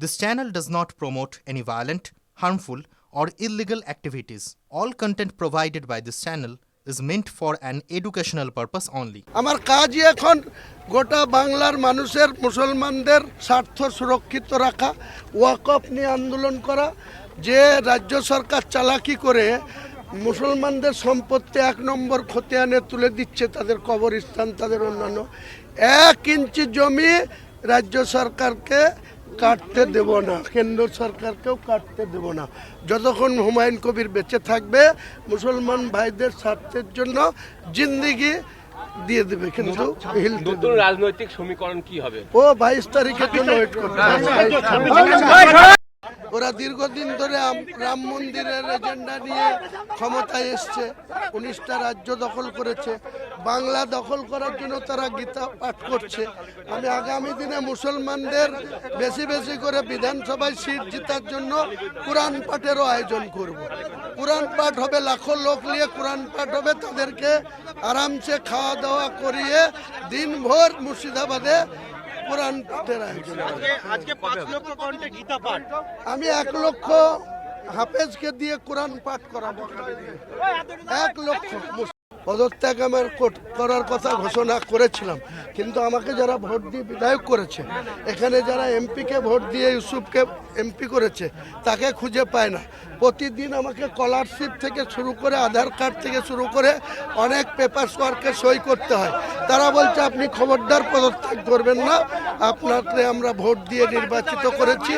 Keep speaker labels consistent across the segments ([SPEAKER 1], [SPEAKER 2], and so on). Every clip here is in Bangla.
[SPEAKER 1] This channel does not promote any violent, harmful, or illegal activities. All content provided by this channel is meant for an educational purpose only.
[SPEAKER 2] আমার কাজই এখন গোটা বাংলার মানুষের মুসলমানদের স্বার্থ সুরক্ষিত রাখা, ওয়াকফ নিয়ে আন্দোলন করা। যে রাজ্য সরকার চালাকি করে মুসলমানদের সম্পত্তি এক নম্বর খতিয়ানে তুলে দিচ্ছে, তাদের কবরস্থান, তাদের অন্যান্য 1 ইঞ্চি জমি রাজ্য সরকারকে কাটতে দেব না, কেন্দ্র সরকারকেও কাটতে দেব না। যতক্ষণ হুমায়ুন কবির বেঁচে থাকবে মুসলমান ভাইদের স্বার্থের জন্য জিন্দেগি দিয়ে দেবে, কিন্তু
[SPEAKER 3] নতুন রাজনৈতিক সমীকরণ কি হবে?
[SPEAKER 2] ও 22 তারিখের জন্য ওয়েট করতে হবে। ওরা দীর্ঘদিন ধরে রাম মন্দিরের এজেন্ডা নিয়ে ক্ষমতায় এসছে, 19টা রাজ্য দখল করেছে, বাংলা দখল করার জন্য তারা গীতা পাঠ করছে। আমি আগামী দিনে মুসলমানদের বেশি বেশি করে বিধানসভায় সিট জেতার জন্য কোরআন পাঠেরও আয়োজন করব। কোরআন পাঠ হবে, লাখো লোক নিয়ে কোরআন পাঠ হবে, তাদেরকে আরামসে খাওয়া দাওয়া করিয়ে দিনভর মুর্শিদাবাদে কোরআন পাঠের আয়োজন।
[SPEAKER 4] আজকে 5 লক্ষ কণ্ঠে গীতা পাঠ,
[SPEAKER 2] আমি 1 লক্ষ হাফেজকে দিয়ে কোরআন পাঠ করাবো। 1 লক্ষ পদত্যাগ আমার করার কথা ঘোষণা করেছিলাম, কিন্তু আমাকে যারা ভোট দিয়ে বিধায়ক করেছে, এখানে যারা এমপিকে ভোট দিয়ে ইউসুফকে এমপি করেছে, তাকে খুঁজে পায় না। প্রতিদিন আমাকে স্কলারশিপ থেকে শুরু করে আধার কার্ড থেকে শুরু করে অনেক পেপারস ওয়ার্কে সই করতে হয়। তারা বলছে আপনি খবরদার পদত্যাগ করবেন না, আপনাকে আমরা ভোট দিয়ে নির্বাচিত করেছি,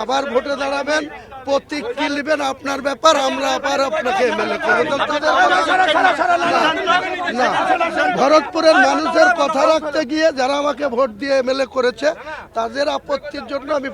[SPEAKER 2] আবার ভোটে দাঁড়াবেন, প্রতীক কি নেবেন আপনার ব্যাপার, আমরা আবার আপনাকে এমএলএ করব। না, ভরতপুরের মানুষের কথা রাখতে গিয়ে যারা আমাকে ভোট দিয়ে এমএলএ করেছে তাদের আপত্তির জন্য আমি